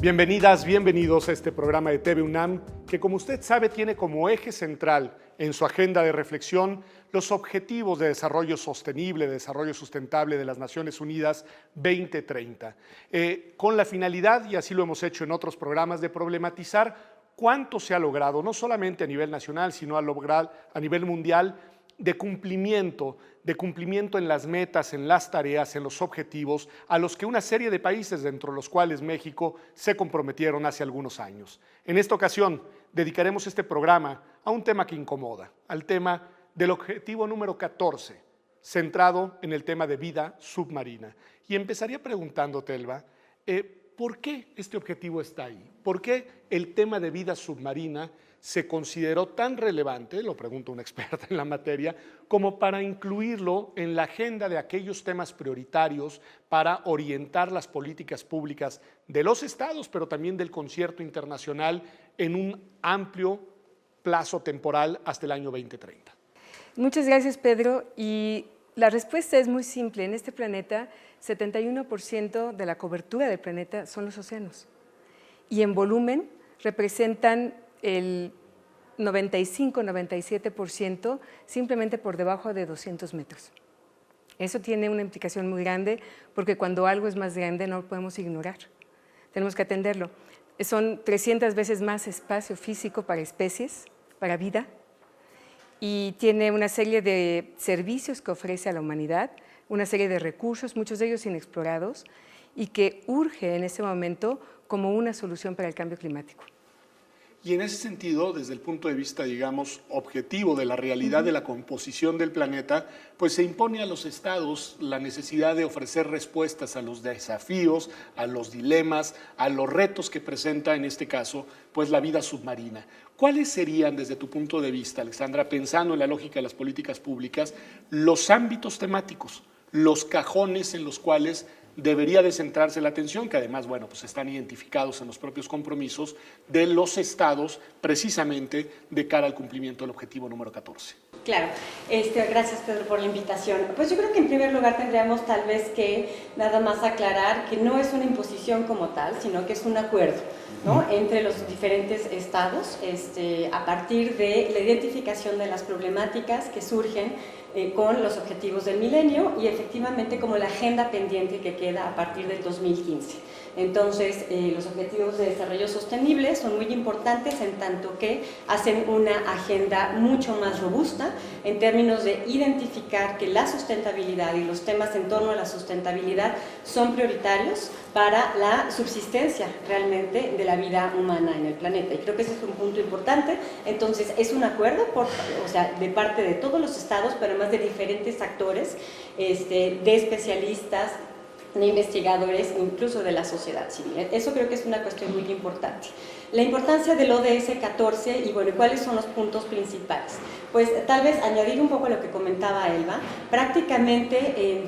Bienvenidas, bienvenidos a este programa de TV UNAM que, como usted sabe, tiene como eje central en su agenda de reflexión los Objetivos de Desarrollo Sostenible, de Desarrollo Sustentable de las Naciones Unidas 2030, con la finalidad, y así lo hemos hecho en otros programas, de problematizar cuánto se ha logrado, no solamente a nivel nacional, sino a nivel mundial, de cumplimiento en las metas, en las tareas, en los objetivos a los que una serie de países, dentro de los cuales México, se comprometieron hace algunos años. En esta ocasión dedicaremos este programa a un tema que incomoda, al tema del objetivo número 14, centrado en el tema de vida submarina. Y empezaría preguntándote, Elba, ¿por qué este objetivo está ahí? ¿Por qué el tema de vida submarina se consideró tan relevante, lo pregunto a una experta en la materia, como para incluirlo en la agenda de aquellos temas prioritarios para orientar las políticas públicas de los estados, pero también del concierto internacional en un amplio plazo temporal hasta el año 2030? Muchas gracias, Pedro. Y la respuesta es muy simple. En este planeta, 71% de la cobertura del planeta son los océanos. Y en volumen representan el 95-97% simplemente por debajo de 200 metros. Eso tiene una implicación muy grande porque cuando algo es más grande no lo podemos ignorar. Tenemos que atenderlo. Son 300 veces más espacio físico para especies, para vida, y tiene una serie de servicios que ofrece a la humanidad, una serie de recursos, muchos de ellos inexplorados, y que urge en este momento como una solución para el cambio climático. Y en ese sentido, desde el punto de vista, digamos, objetivo de la realidad de la composición del planeta, pues se impone a los estados la necesidad de ofrecer respuestas a los desafíos, a los dilemas, a los retos que presenta, en este caso, pues la vida submarina. ¿Cuáles serían, desde tu punto de vista, Alexandra, pensando en la lógica de las políticas públicas, los ámbitos temáticos, los cajones en los cuales debería de centrarse la atención, que además, bueno, pues están identificados en los propios compromisos de los estados, precisamente de cara al cumplimiento del objetivo número 14? Claro, gracias, Pedro, por la invitación. Pues yo creo que en primer lugar tendríamos tal vez que nada más aclarar que no es una imposición como tal, sino que es un acuerdo, ¿no?, entre los diferentes estados, a partir de la identificación de las problemáticas que surgen con los objetivos del milenio y efectivamente como la agenda pendiente que queda a partir del 2015. Entonces, los objetivos de desarrollo sostenible son muy importantes en tanto que hacen una agenda mucho más robusta en términos de identificar que la sustentabilidad y los temas en torno a la sustentabilidad son prioritarios para la subsistencia realmente de la vida humana en el planeta. Y creo que ese es un punto importante. Entonces, es un acuerdo de parte de todos los estados, pero además de diferentes actores, de especialistas, de investigadores, incluso de la sociedad civil. Eso creo que es una cuestión muy importante. La importancia del ODS 14 y bueno, ¿cuáles son los puntos principales? Pues tal vez añadir un poco a lo que comentaba Elba, prácticamente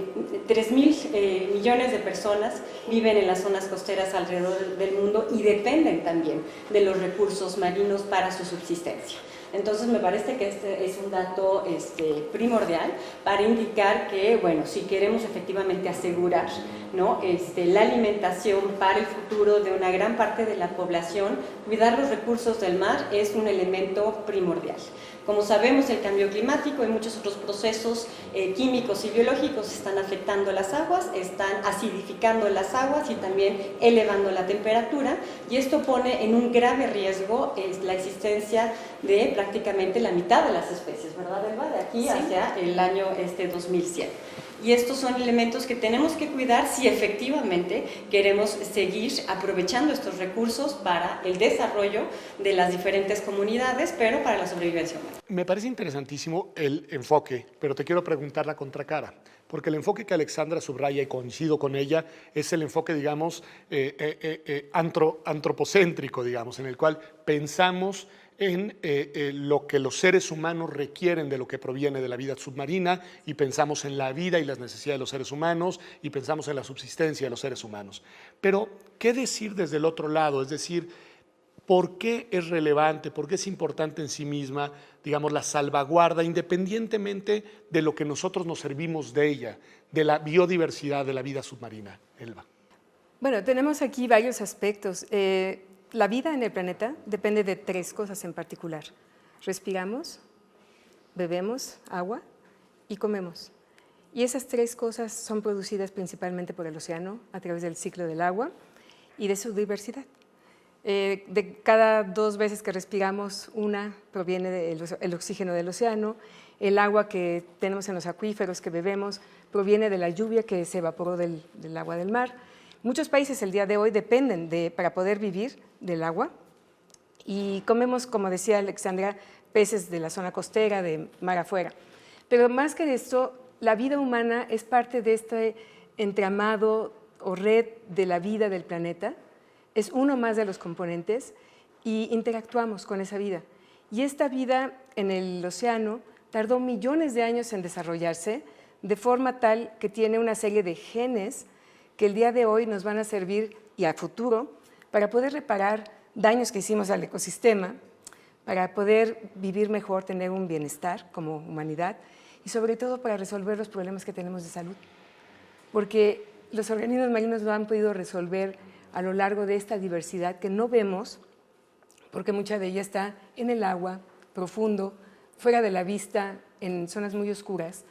3.000 millones de personas viven en las zonas costeras alrededor del mundo y dependen también de los recursos marinos para su subsistencia. Entonces me parece que este es un dato primordial para indicar que, bueno, si queremos efectivamente asegurar, ¿no?, la alimentación para el futuro de una gran parte de la población, cuidar los recursos del mar es un elemento primordial. Como sabemos, el cambio climático y muchos otros procesos químicos y biológicos están afectando las aguas, están acidificando las aguas y también elevando la temperatura, y esto pone en un grave riesgo la existencia de prácticamente la mitad de las especies, ¿verdad, Elba? De aquí hacia el año 2100. Y estos son elementos que tenemos que cuidar si efectivamente queremos seguir aprovechando estos recursos para el desarrollo de las diferentes comunidades, pero para la sobrevivencia humana. Me parece interesantísimo el enfoque, pero te quiero preguntar la contracara, porque el enfoque que Alexandra subraya, y coincido con ella, es el enfoque, digamos, antropocéntrico, digamos, en el cual pensamos en lo que los seres humanos requieren de lo que proviene de la vida submarina, y pensamos en la vida y las necesidades de los seres humanos, y pensamos en la subsistencia de los seres humanos. Pero, ¿qué decir desde el otro lado? Es decir, ¿por qué es relevante, por qué es importante en sí misma, digamos, la salvaguarda, independientemente de lo que nosotros nos servimos de ella, de la biodiversidad de la vida submarina, Elba? Bueno, tenemos aquí varios aspectos. La vida en el planeta depende de 3 cosas en particular. Respiramos, bebemos agua y comemos. Y esas 3 cosas son producidas principalmente por el océano a través del ciclo del agua y de su diversidad. De cada 2 veces que respiramos, una proviene del oxígeno del océano, el agua que tenemos en los acuíferos que bebemos proviene de la lluvia que se evaporó del agua del mar. Muchos países el día de hoy dependen para poder vivir del agua y comemos, como decía Alexandra, peces de la zona costera, de mar afuera. Pero más que esto, la vida humana es parte de este entramado o red de la vida del planeta, es uno más de los componentes y interactuamos con esa vida. Y esta vida en el océano tardó millones de años en desarrollarse, de forma tal que tiene una serie de genes que el día de hoy nos van a servir y a futuro para poder reparar daños que hicimos al ecosistema, para poder vivir mejor, tener un bienestar como humanidad y sobre todo para resolver los problemas que tenemos de salud. Porque los organismos marinos lo han podido resolver a lo largo de esta diversidad que no vemos, porque mucha de ella está en el agua, profundo, fuera de la vista, en zonas muy oscuras,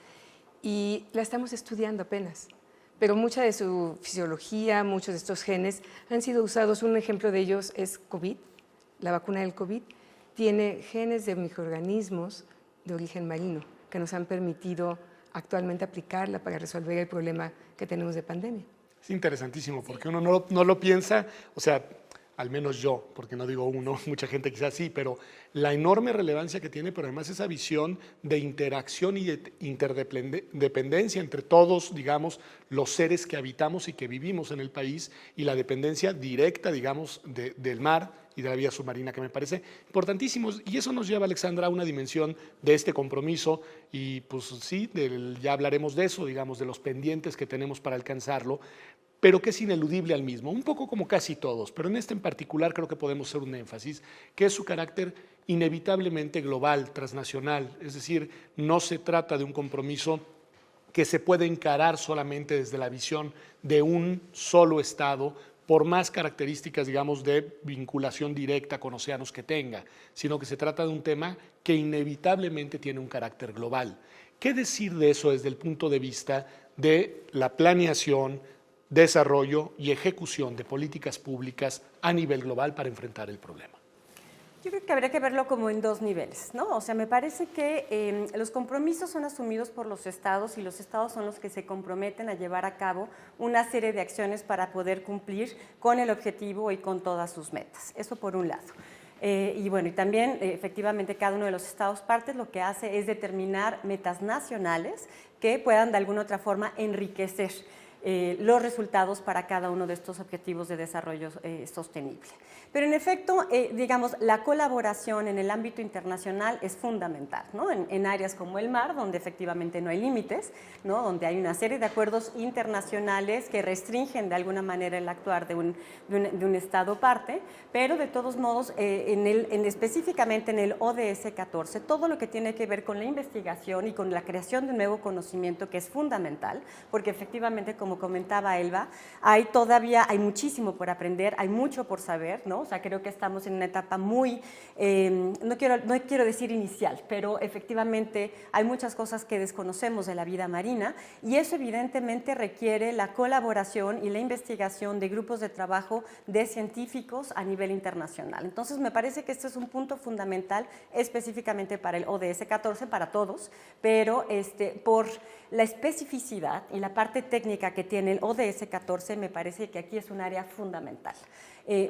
y la estamos estudiando apenas. Pero mucha de su fisiología, muchos de estos genes han sido usados. Un ejemplo de ellos es COVID, la vacuna del COVID, tiene genes de microorganismos de origen marino que nos han permitido actualmente aplicarla para resolver el problema que tenemos de pandemia. Es interesantísimo porque uno no lo piensa, o sea, al menos yo, porque no digo uno, mucha gente quizás sí, pero la enorme relevancia que tiene, pero además esa visión de interacción y de interdependencia entre todos, digamos, los seres que habitamos y que vivimos en el país y la dependencia directa, digamos, del mar y de la vida submarina, que me parece importantísimo. Y eso nos lleva, Alexandra, a una dimensión de este compromiso y pues sí, ya hablaremos de eso, digamos, de los pendientes que tenemos para alcanzarlo, pero que es ineludible al mismo, un poco como casi todos, pero en este en particular creo que podemos hacer un énfasis, que es su carácter inevitablemente global, transnacional, es decir, no se trata de un compromiso que se puede encarar solamente desde la visión de un solo Estado, por más características, digamos, de vinculación directa con océanos que tenga, sino que se trata de un tema que inevitablemente tiene un carácter global. ¿Qué decir de eso desde el punto de vista de la planeación, desarrollo y ejecución de políticas públicas a nivel global para enfrentar el problema? Yo creo que habría que verlo como en 2 niveles, ¿no? O sea, me parece que los compromisos son asumidos por los estados y los estados son los que se comprometen a llevar a cabo una serie de acciones para poder cumplir con el objetivo y con todas sus metas. Eso por un lado. Y bueno, y también efectivamente cada uno de los estados partes lo que hace es determinar metas nacionales que puedan de alguna otra forma enriquecer los resultados para cada uno de estos objetivos de desarrollo sostenible. Pero en efecto, digamos, la colaboración en el ámbito internacional es fundamental, ¿no? En áreas como el mar, donde efectivamente no hay límites, ¿no? Donde hay una serie de acuerdos internacionales que restringen de alguna manera el actuar de un Estado parte, pero de todos modos, específicamente en el ODS 14, todo lo que tiene que ver con la investigación y con la creación de nuevo conocimiento, que es fundamental, porque efectivamente, como comentaba Elba, hay muchísimo por aprender, hay mucho por saber, ¿no? O sea, creo que estamos en una etapa muy, no quiero decir inicial, pero efectivamente hay muchas cosas que desconocemos de la vida marina y eso evidentemente requiere la colaboración y la investigación de grupos de trabajo de científicos a nivel internacional. Entonces, me parece que este es un punto fundamental específicamente para el ODS 14, para todos, pero por la especificidad y la parte técnica que tiene el ODS 14, me parece que aquí es un área fundamental.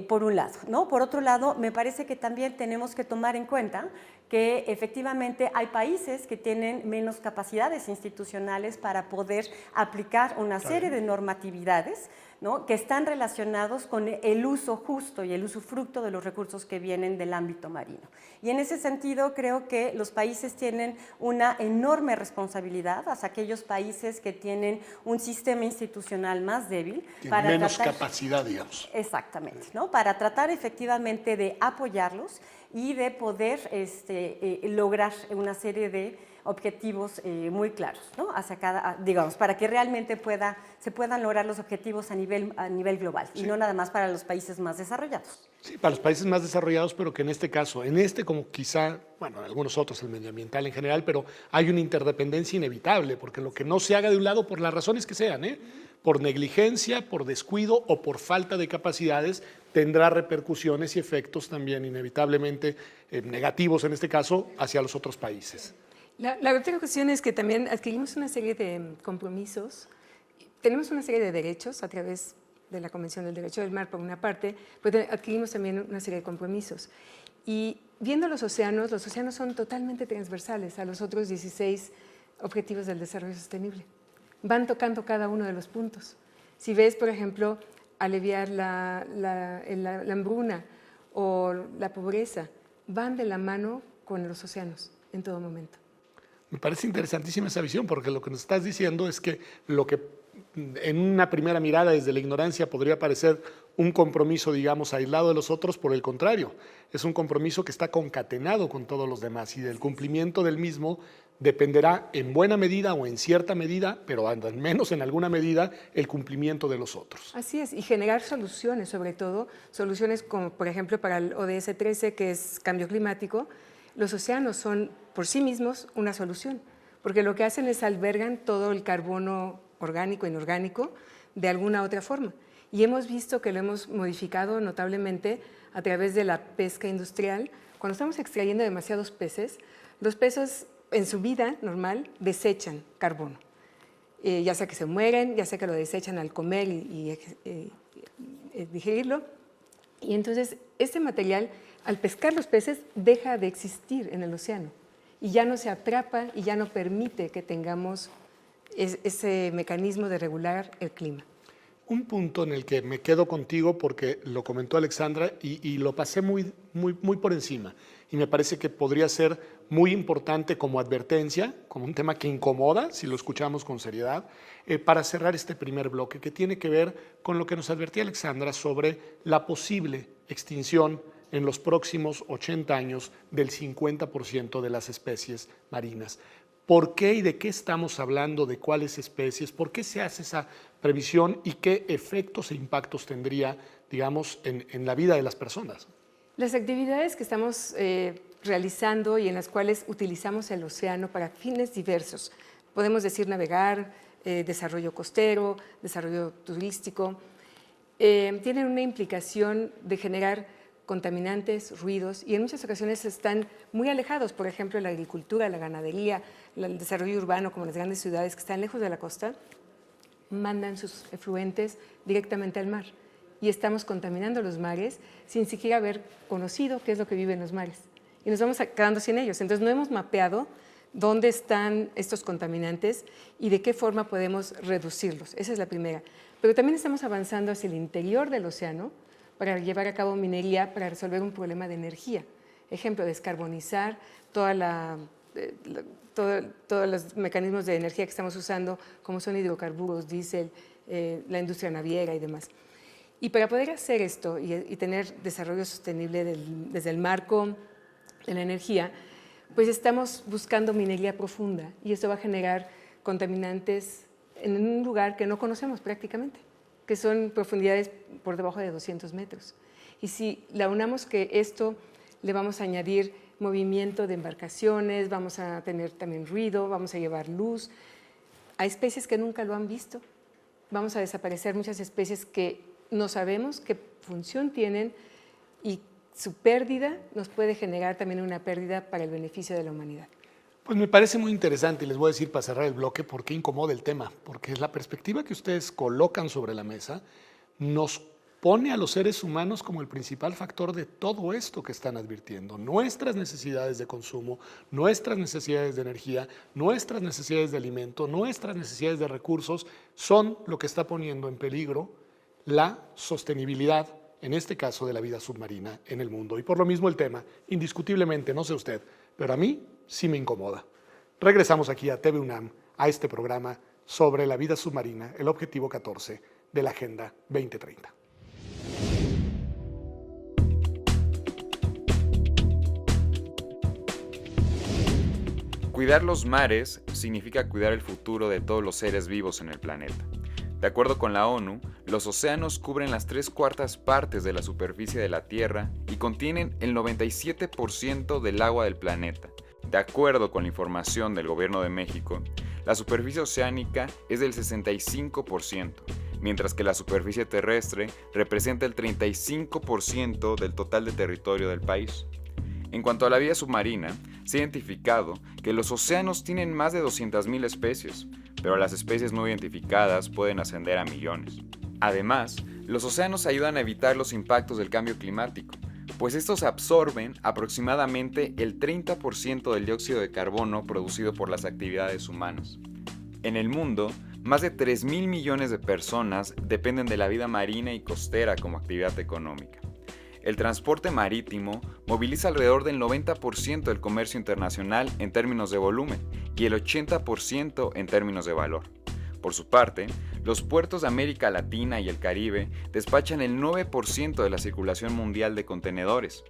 Por un lado, ¿no? Por otro lado, me parece que también tenemos que tomar en cuenta que efectivamente hay países que tienen menos capacidades institucionales para poder aplicar una serie de normatividades, ¿no? Que están relacionados con el uso justo y el usufructo de los recursos que vienen del ámbito marino. Y en ese sentido creo que los países tienen una enorme responsabilidad hacia aquellos países que tienen un sistema institucional más débil. Tienen menos capacidad, digamos. Exactamente, ¿no? Para tratar efectivamente de apoyarlos y de poder lograr una serie de objetivos muy claros, ¿no? Hacia cada, digamos, para que realmente se puedan lograr los objetivos a nivel global, sí, y no nada más para los países más desarrollados. Sí, para los países más desarrollados, pero que en este caso, como quizá, bueno, en algunos otros, el medioambiental en general, pero hay una interdependencia inevitable, porque lo que no se haga de un lado, por las razones que sean, por negligencia, por descuido o por falta de capacidades, tendrá repercusiones y efectos también inevitablemente negativos, en este caso, hacia los otros países. La otra cuestión es que también adquirimos una serie de compromisos, tenemos una serie de derechos a través de la Convención del Derecho del Mar, por una parte, pero adquirimos también una serie de compromisos. Y viendo los océanos son totalmente transversales a los otros 16 Objetivos del Desarrollo Sostenible. Van tocando cada uno de los puntos. Si ves, por ejemplo, aliviar la hambruna o la pobreza, van de la mano con los océanos en todo momento. Me parece interesantísima esa visión, porque lo que nos estás diciendo es que lo que en una primera mirada desde la ignorancia podría parecer un compromiso, digamos, aislado de los otros, por el contrario, es un compromiso que está concatenado con todos los demás y del cumplimiento del mismo dependerá en buena medida o en cierta medida, pero al menos en alguna medida, el cumplimiento de los otros. Así es, y generar soluciones, sobre todo, soluciones como, por ejemplo, para el ODS 13, que es cambio climático. Los océanos son por sí mismos una solución, porque lo que hacen es albergan todo el carbono orgánico e inorgánico de alguna otra forma. Y hemos visto que lo hemos modificado notablemente a través de la pesca industrial. Cuando estamos extrayendo demasiados peces, los peces en su vida normal desechan carbono. Ya sea que se mueren, ya sea que lo desechan al comer y digerirlo. Y entonces este material, al pescar los peces, deja de existir en el océano y ya no se atrapa y ya no permite que tengamos ese mecanismo de regular el clima. Un punto en el que me quedo contigo, porque lo comentó Alexandra y lo pasé muy por encima, y me parece que podría ser muy importante como advertencia, como un tema que incomoda, si lo escuchamos con seriedad, para cerrar este primer bloque, que tiene que ver con lo que nos advertía Alexandra sobre la posible extinción en los próximos 80 años del 50% de las especies marinas. ¿Por qué y de qué estamos hablando? ¿De cuáles especies? ¿Por qué se hace esa previsión y qué efectos e impactos tendría, digamos, en la vida de las personas? Las actividades que estamos realizando y en las cuales utilizamos el océano para fines diversos, podemos decir navegar, desarrollo costero, desarrollo turístico, tienen una implicación de generar contaminantes, ruidos, y en muchas ocasiones están muy alejados, por ejemplo, la agricultura, la ganadería, el desarrollo urbano, como las grandes ciudades que están lejos de la costa, mandan sus efluentes directamente al mar. Y estamos contaminando los mares sin siquiera haber conocido qué es lo que vive en los mares. Y nos vamos quedando sin ellos. Entonces no hemos mapeado dónde están estos contaminantes y de qué forma podemos reducirlos. Esa es la primera. Pero también estamos avanzando hacia el interior del océano para llevar a cabo minería para resolver un problema de energía. Ejemplo, descarbonizar todos los mecanismos de energía que estamos usando, como son hidrocarburos, diésel, la industria naviera y demás. Y para poder hacer esto y tener desarrollo sostenible desde el marco de la energía, pues estamos buscando minería profunda y esto va a generar contaminantes en un lugar que no conocemos prácticamente, que son profundidades por debajo de 200 metros. Y si la unamos que esto le vamos a añadir movimiento de embarcaciones, vamos a tener también ruido, vamos a llevar luz, a especies que nunca lo han visto, vamos a desaparecer muchas especies que no sabemos qué función tienen y su pérdida nos puede generar también una pérdida para el beneficio de la humanidad. Pues me parece muy interesante y les voy a decir para cerrar el bloque por qué incomoda el tema, porque la perspectiva que ustedes colocan sobre la mesa nos pone a los seres humanos como el principal factor de todo esto que están advirtiendo. Nuestras necesidades de consumo, nuestras necesidades de energía, nuestras necesidades de alimento, nuestras necesidades de recursos son lo que está poniendo en peligro la sostenibilidad, en este caso de la vida submarina en el mundo. Y por lo mismo el tema, indiscutiblemente, no sé usted, pero a mí sí me incomoda. Regresamos aquí a TV UNAM, a este programa sobre la vida submarina, el objetivo 14 de la Agenda 2030. Cuidar los mares significa cuidar el futuro de todos los seres vivos en el planeta. De acuerdo con la ONU, los océanos cubren las 3/4 partes de la superficie de la Tierra y contienen el 97% del agua del planeta. De acuerdo con la información del Gobierno de México, la superficie oceánica es del 65%, mientras que la superficie terrestre representa el 35% del total de territorio del país. En cuanto a la vida submarina, se ha identificado que los océanos tienen más de 200.000 especies, pero las especies no identificadas pueden ascender a millones. Además, los océanos ayudan a evitar los impactos del cambio climático, pues estos absorben aproximadamente el 30% del dióxido de carbono producido por las actividades humanas. En el mundo, más de 3.000 millones de personas dependen de la vida marina y costera como actividad económica. El transporte marítimo moviliza alrededor del 90% del comercio internacional en términos de volumen y el 80% en términos de valor. Por su parte, los puertos de América Latina y el Caribe despachan el 9% de la circulación mundial de contenedores.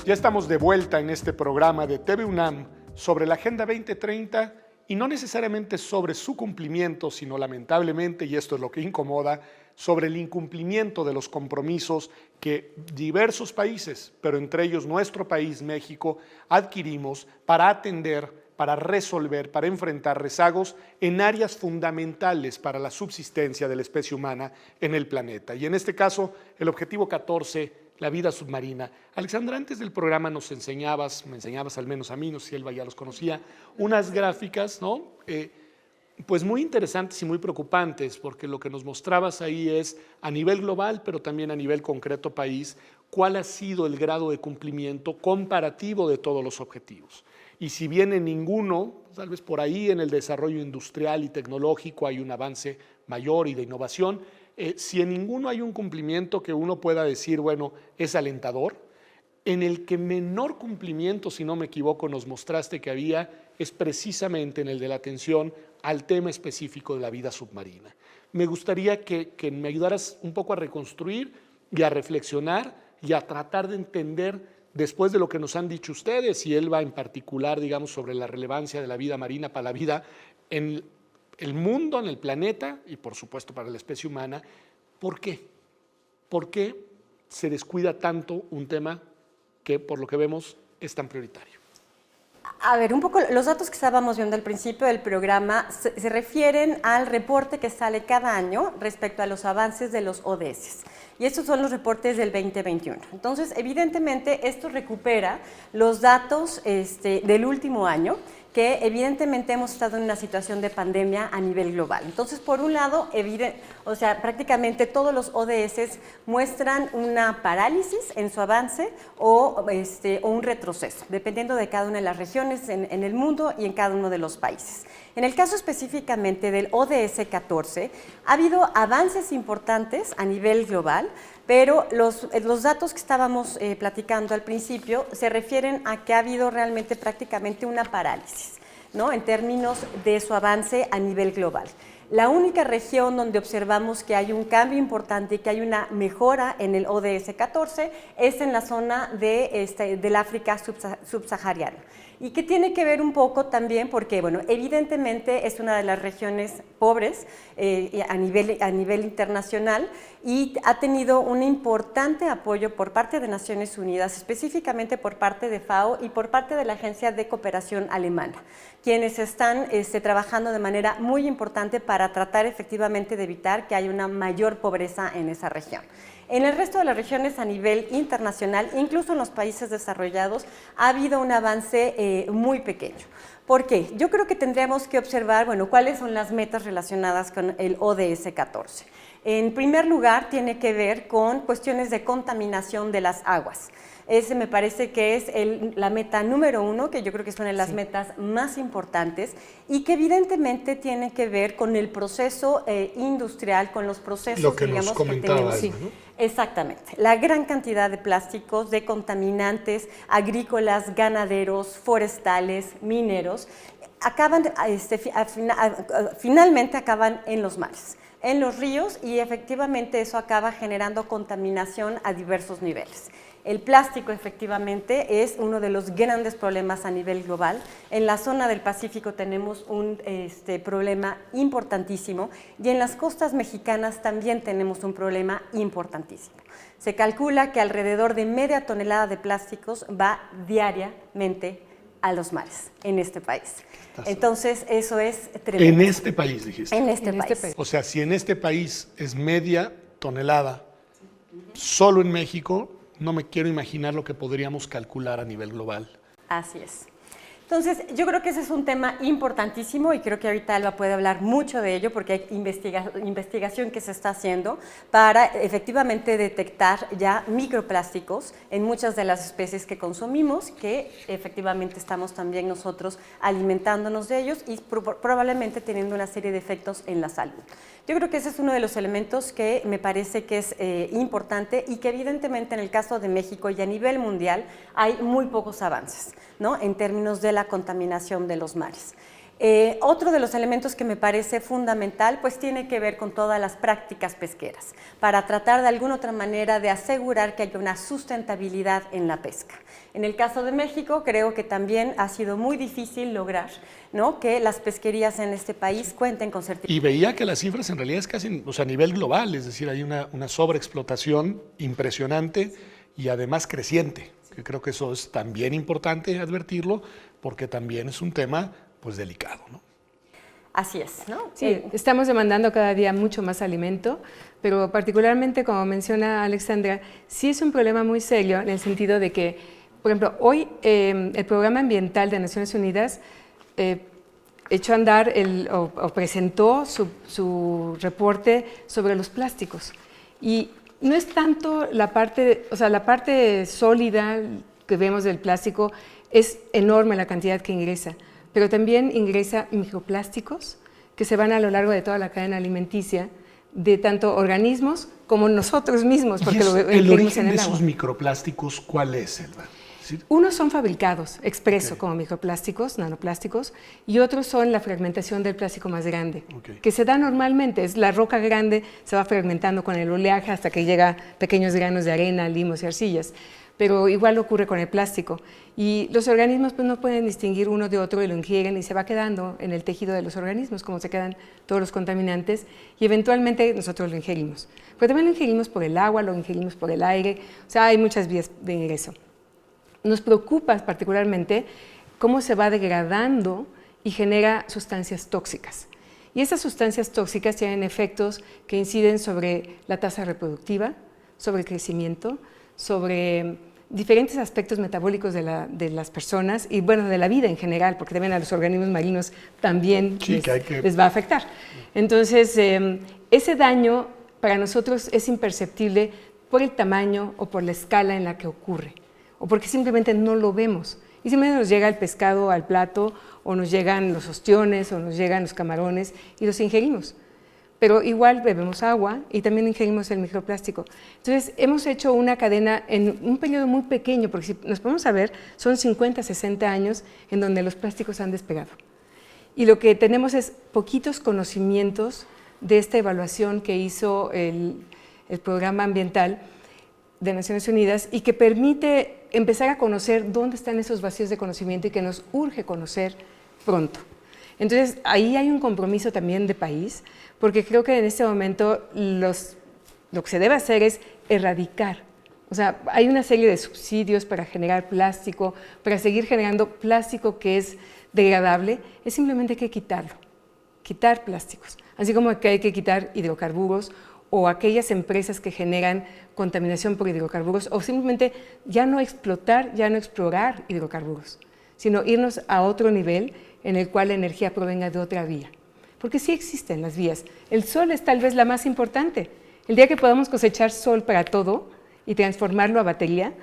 Ya estamos de vuelta en este programa de TV UNAM sobre la Agenda 2030 y no necesariamente sobre su cumplimiento, sino lamentablemente, y esto es lo que incomoda, sobre el incumplimiento de los compromisos que diversos países, pero entre ellos nuestro país, México, adquirimos para atender, para resolver, para enfrentar rezagos en áreas fundamentales para la subsistencia de la especie humana en el planeta. Y en este caso, el objetivo 14, la vida submarina. Alexandra, antes del programa me enseñabas al menos a mí, no sé si Elba ya los conocía, unas gráficas, ¿no? Pues muy interesantes y muy preocupantes, porque lo que nos mostrabas ahí es a nivel global, pero también a nivel concreto país, cuál ha sido el grado de cumplimiento comparativo de todos los objetivos. Y si bien en ninguno, tal vez por ahí en el desarrollo industrial y tecnológico hay un avance mayor y de innovación, si en ninguno hay un cumplimiento que uno pueda decir, bueno, es alentador, en el que menor cumplimiento, si no me equivoco, nos mostraste que había, es precisamente en el de la atención al tema específico de la vida submarina. Me gustaría que me ayudaras un poco a reconstruir y a reflexionar y a tratar de entender, después de lo que nos han dicho ustedes, y Elba en particular, digamos, sobre la relevancia de la vida marina para la vida en el mundo, en el planeta y por supuesto para la especie humana. ¿Por qué? ¿Por qué se descuida tanto un tema que por lo que vemos es tan prioritario? A ver, un poco los datos que estábamos viendo al principio del programa se refieren al reporte que sale cada año respecto a los avances de los ODS. Y estos son los reportes del 2021. Entonces, evidentemente, esto recupera los datos del último año, que evidentemente hemos estado en una situación de pandemia a nivel global. Entonces, por un lado, prácticamente todos los ODS muestran una parálisis en su avance o un retroceso, dependiendo de cada una de las regiones en el mundo y en cada uno de los países. En el caso específicamente del ODS 14, ha habido avances importantes a nivel global, pero los datos que estábamos platicando al principio se refieren a que ha habido realmente prácticamente una parálisis, ¿no?, en términos de su avance a nivel global. La única región donde observamos que hay un cambio importante y que hay una mejora en el ODS 14 es en la zona del África subsahariana. Y que tiene que ver un poco también porque, bueno, evidentemente es una de las regiones pobres a nivel internacional y ha tenido un importante apoyo por parte de Naciones Unidas, específicamente por parte de FAO y por parte de la Agencia de Cooperación Alemana, quienes están trabajando de manera muy importante para tratar efectivamente de evitar que haya una mayor pobreza en esa región. En el resto de las regiones a nivel internacional, incluso en los países desarrollados, ha habido un avance muy pequeño. ¿Por qué? Yo creo que tendríamos que observar, bueno, cuáles son las metas relacionadas con el ODS 14. En primer lugar, tiene que ver con cuestiones de contaminación de las aguas. Ese me parece que es la meta número 1, que yo creo que es una de las metas más importantes y que evidentemente tiene que ver con el proceso industrial, con los procesos, lo que digamos, nos comentaba, que tenemos. ¿no? Exactamente. La gran cantidad de plásticos, de contaminantes agrícolas, ganaderos, forestales, mineros, finalmente acaban en los mares, en los ríos, y efectivamente eso acaba generando contaminación a diversos niveles. El plástico efectivamente es uno de los grandes problemas a nivel global. En la zona del Pacífico tenemos un problema importantísimo, y en las costas mexicanas también tenemos un problema importantísimo. Se calcula que alrededor de media tonelada de plásticos va diariamente a los mares en este país. Entonces, eso es tremendo. En este país, dijiste. En este país. O sea, si en este país es media tonelada, solo en México, no me quiero imaginar lo que podríamos calcular a nivel global. Así es. Entonces, yo creo que ese es un tema importantísimo, y creo que ahorita Alba puede hablar mucho de ello, porque hay investigación que se está haciendo para efectivamente detectar ya microplásticos en muchas de las especies que consumimos, que efectivamente estamos también nosotros alimentándonos de ellos y probablemente teniendo una serie de efectos en la salud. Yo creo que ese es uno de los elementos que me parece que es importante, y que evidentemente en el caso de México y a nivel mundial hay muy pocos avances, ¿no?, en términos de la contaminación de los mares. Otro de los elementos que me parece fundamental pues tiene que ver con todas las prácticas pesqueras, para tratar de alguna otra manera de asegurar que haya una sustentabilidad en la pesca. En el caso de México creo que también ha sido muy difícil lograr, ¿no?, que las pesquerías en este país cuenten con certificados. Y veía que las cifras en realidad es casi, o sea, a nivel global, es decir, hay una sobreexplotación impresionante y además creciente, que creo que eso es también importante advertirlo, porque también es un tema pues delicado, ¿no? Así es, ¿no? Sí, estamos demandando cada día mucho más alimento, pero particularmente, como menciona Alexandra, sí es un problema muy serio en el sentido de que, por ejemplo, hoy el Programa Ambiental de Naciones Unidas echó a andar o presentó su reporte sobre los plásticos. Y no es tanto la parte, o sea, la parte sólida que vemos del plástico, es enorme la cantidad que ingresa, pero también ingresa microplásticos que se van a lo largo de toda la cadena alimenticia, de tanto organismos como nosotros mismos, porque lo el ingerimos origen en de el agua. esos microplásticos, ¿cuál es, Elba? ¿Sí? Unos son fabricados expreso como microplásticos, nanoplásticos, y otros son la fragmentación del plástico más grande, que se da normalmente, es la roca grande, se va fragmentando con el oleaje hasta que llega a pequeños granos de arena, limos y arcillas. Pero igual ocurre con el plástico, y los organismos pues no pueden distinguir uno de otro y lo ingieren, y se va quedando en el tejido de los organismos, como se quedan todos los contaminantes, y eventualmente nosotros lo ingerimos. Pero también lo ingerimos por el agua, lo ingerimos por el aire, o sea, hay muchas vías de ingreso. Nos preocupa particularmente cómo se va degradando y genera sustancias tóxicas. Y esas sustancias tóxicas tienen efectos que inciden sobre la tasa reproductiva, sobre el crecimiento, sobre diferentes aspectos metabólicos de las personas y, bueno, de la vida en general, porque también a los organismos marinos también les va a afectar. Entonces, ese daño para nosotros es imperceptible por el tamaño o por la escala en la que ocurre, o porque simplemente no lo vemos. Y simplemente nos llega el pescado al plato, o nos llegan los ostiones, o nos llegan los camarones, y los ingerimos. Pero igual bebemos agua y también ingerimos el microplástico. Entonces, hemos hecho una cadena en un periodo muy pequeño, porque si nos ponemos a ver, son 50, 60 años en donde los plásticos han despegado. Y lo que tenemos es poquitos conocimientos de esta evaluación que hizo el Programa Ambiental de Naciones Unidas, y que permite empezar a conocer dónde están esos vacíos de conocimiento y que nos urge conocer pronto. Entonces, ahí hay un compromiso también de país, porque creo que en este momento lo que se debe hacer es erradicar. O sea, hay una serie de subsidios para generar plástico, para seguir generando plástico que es degradable, es simplemente que quitarlo, quitar plásticos. Así como que hay que quitar hidrocarburos o aquellas empresas que generan contaminación por hidrocarburos, o simplemente ya no explotar, ya no explorar hidrocarburos, sino irnos a otro nivel en el cual la energía provenga de otra vía. Porque sí existen las vías. El sol es tal vez la más importante. El día que podamos cosechar sol para todo y transformarlo a batería,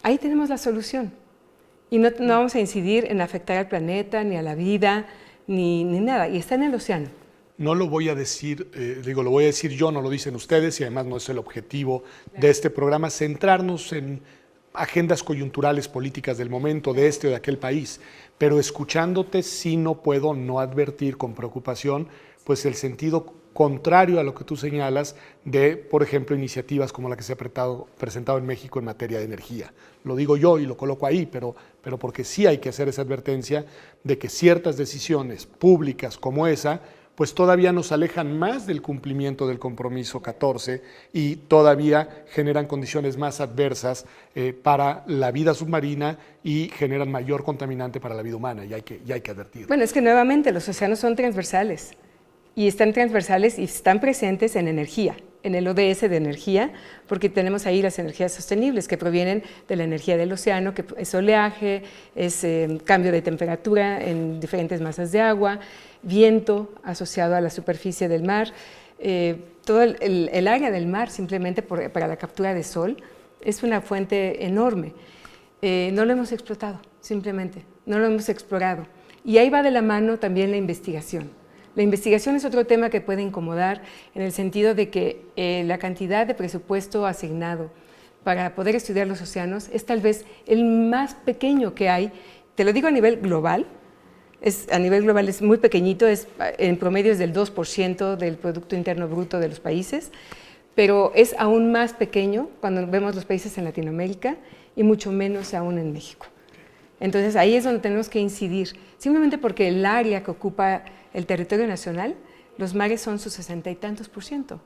ahí tenemos la solución. Y no vamos a incidir en afectar al planeta, ni a la vida, ni nada. Y está en el océano. No lo voy a decir, lo voy a decir yo, no lo dicen ustedes, y además no es el objetivo de este programa, centrarnos en agendas coyunturales políticas del momento de este o de aquel país, pero escuchándote sí no puedo no advertir con preocupación pues el sentido contrario a lo que tú señalas de, por ejemplo, iniciativas como la que se ha presentado en México en materia de energía. Lo digo yo y lo coloco ahí, pero porque sí hay que hacer esa advertencia de que ciertas decisiones públicas como esa pues todavía nos alejan más del cumplimiento del compromiso 14 y todavía generan condiciones más adversas para la vida submarina y generan mayor contaminante para la vida humana, y hay que advertirlo. Bueno, es que nuevamente los océanos son transversales y están transversales y están presentes en energía, en el ODS de energía, porque tenemos ahí las energías sostenibles que provienen de la energía del océano, que es oleaje, es cambio de temperatura en diferentes masas de agua, viento asociado a la superficie del mar, todo el área del mar simplemente para la captura de sol es una fuente enorme. No lo hemos explotado, simplemente, no lo hemos explorado. Y ahí va de la mano también la investigación. La investigación es otro tema que puede incomodar en el sentido de que la cantidad de presupuesto asignado para poder estudiar los océanos es tal vez el más pequeño que hay. Te lo digo a nivel global. A nivel global es muy pequeñito, en promedio es del 2% del Producto Interno Bruto de los países, pero es aún más pequeño cuando vemos los países en Latinoamérica y mucho menos aún en México. Entonces ahí es donde tenemos que incidir, simplemente porque el área que ocupa el territorio nacional, los mares son su 60 y tantos %.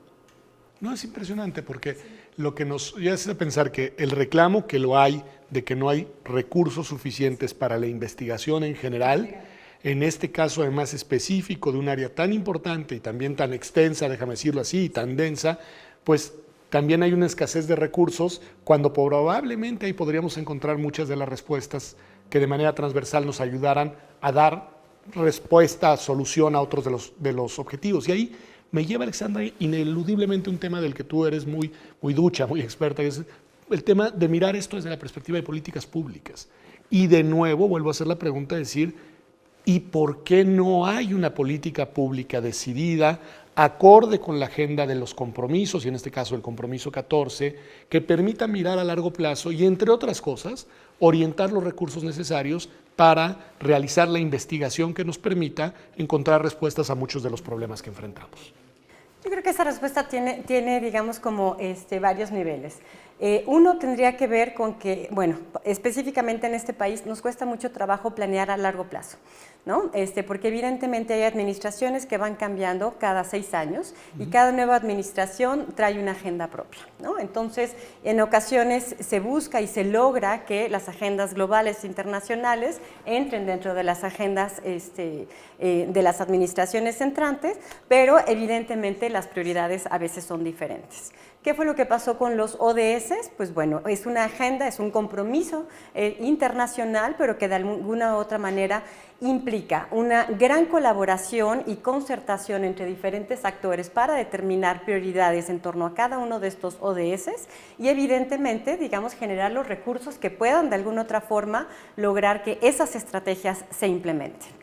No, es impresionante porque lo que nos hace pensar que el reclamo que lo hay de que no hay recursos suficientes para la investigación en general, en este caso además específico de un área tan importante y también tan extensa, déjame decirlo así, y tan densa, pues también hay una escasez de recursos cuando probablemente ahí podríamos encontrar muchas de las respuestas que de manera transversal nos ayudaran a dar respuesta, solución a otros de los objetivos. Y ahí me lleva, Alexandra, ineludiblemente un tema del que tú eres muy ducha, muy experta, que es el tema de mirar esto desde la perspectiva de políticas públicas. Y de nuevo vuelvo a hacer la pregunta de decir, ¿y por qué no hay una política pública decidida, acorde con la agenda de los compromisos, y en este caso el compromiso 14, que permita mirar a largo plazo y, entre otras cosas, orientar los recursos necesarios para realizar la investigación que nos permita encontrar respuestas a muchos de los problemas que enfrentamos? Yo creo que esa respuesta tiene digamos, como varios niveles. Uno tendría que ver con que, bueno, específicamente en este país nos cuesta mucho trabajo planear a largo plazo, ¿no? Porque evidentemente hay administraciones que van cambiando cada 6 años y cada nueva administración trae una agenda propia, ¿no? Entonces, en ocasiones se busca y se logra que las agendas globales internacionales entren dentro de las agendas de las administraciones entrantes, pero evidentemente las prioridades a veces son diferentes. ¿Qué fue lo que pasó con los ODS? Pues bueno, es una agenda, es un compromiso internacional, pero que de alguna u otra manera implica una gran colaboración y concertación entre diferentes actores para determinar prioridades en torno a cada uno de estos ODS y evidentemente, digamos, generar los recursos que puedan de alguna otra forma lograr que esas estrategias se implementen.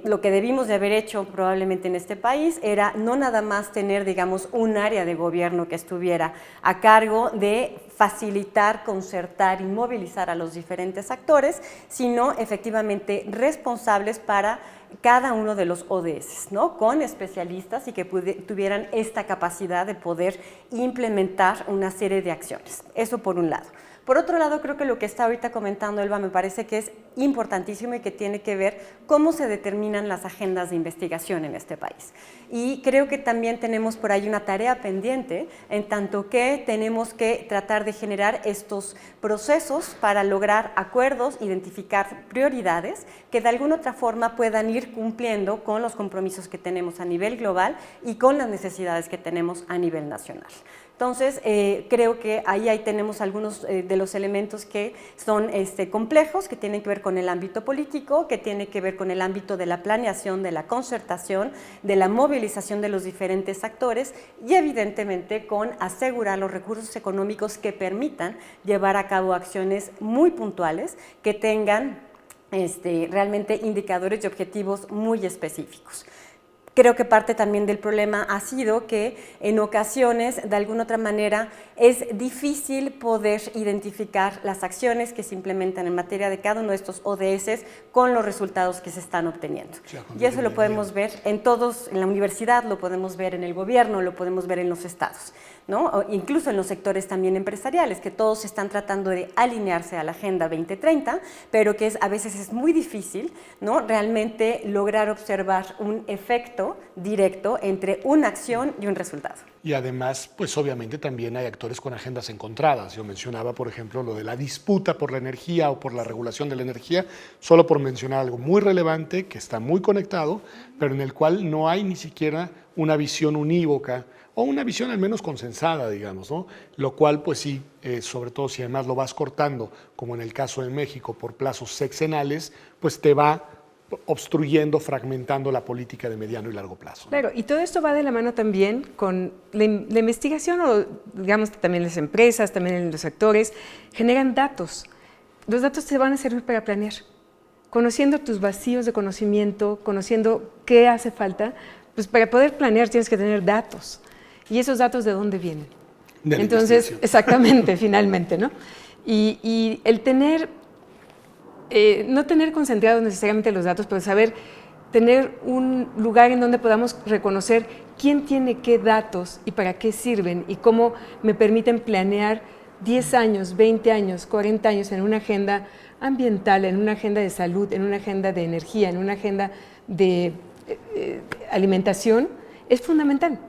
Lo que debimos de haber hecho probablemente en este país era no nada más tener, digamos, un área de gobierno que estuviera a cargo de facilitar, concertar y movilizar a los diferentes actores, sino efectivamente responsables para cada uno de los ODS, ¿no? Con especialistas y que tuvieran esta capacidad de poder implementar una serie de acciones. Eso por un lado. Por otro lado, creo que lo que está ahorita comentando Elba me parece que es importantísimo y que tiene que ver cómo se determinan las agendas de investigación en este país. Y creo que también tenemos por ahí una tarea pendiente, en tanto que tenemos que tratar de generar estos procesos para lograr acuerdos, identificar prioridades que de alguna otra forma puedan ir cumpliendo con los compromisos que tenemos a nivel global y con las necesidades que tenemos a nivel nacional. Entonces, creo que ahí tenemos algunos de los elementos que son complejos, que tienen que ver con el ámbito político, que tienen que ver con el ámbito de la planeación, de la concertación, de la movilización de los diferentes actores y evidentemente con asegurar los recursos económicos que permitan llevar a cabo acciones muy puntuales que tengan realmente indicadores y objetivos muy específicos. Creo que parte también del problema ha sido que en ocasiones, de alguna otra manera, es difícil poder identificar las acciones que se implementan en materia de cada uno de estos ODS con los resultados que se están obteniendo. Y eso lo podemos ver en todos, en la universidad, lo podemos ver en el gobierno, lo podemos ver en los estados, ¿no? O incluso en los sectores también empresariales, que todos están tratando de alinearse a la Agenda 2030, pero que a veces es muy difícil, ¿no?, realmente lograr observar un efecto directo entre una acción y un resultado. Y además, pues obviamente también hay actores con agendas encontradas. Yo mencionaba, por ejemplo, lo de la disputa por la energía o por la regulación de la energía, solo por mencionar algo muy relevante que está muy conectado, pero en el cual no hay ni siquiera una visión unívoca o una visión al menos consensada, digamos, ¿no? Lo cual, pues sí, sobre todo si además lo vas cortando, como en el caso de México, por plazos sexenales, pues te va obstruyendo, fragmentando la política de mediano y largo plazo. Claro, y todo esto va de la mano también con la investigación, o digamos también las empresas, también los sectores, generan datos. Los datos te van a servir para planear. Conociendo tus vacíos de conocimiento, conociendo qué hace falta, pues para poder planear tienes que tener datos. ¿Y esos datos de dónde vienen? Entonces, exactamente, finalmente, ¿no? Y el tener no tener concentrados necesariamente los datos, pero saber tener un lugar en donde podamos reconocer quién tiene qué datos y para qué sirven y cómo me permiten planear 10 años, 20 años, 40 años en una agenda ambiental, en una agenda de salud, en una agenda de energía, en una agenda de alimentación, es fundamental.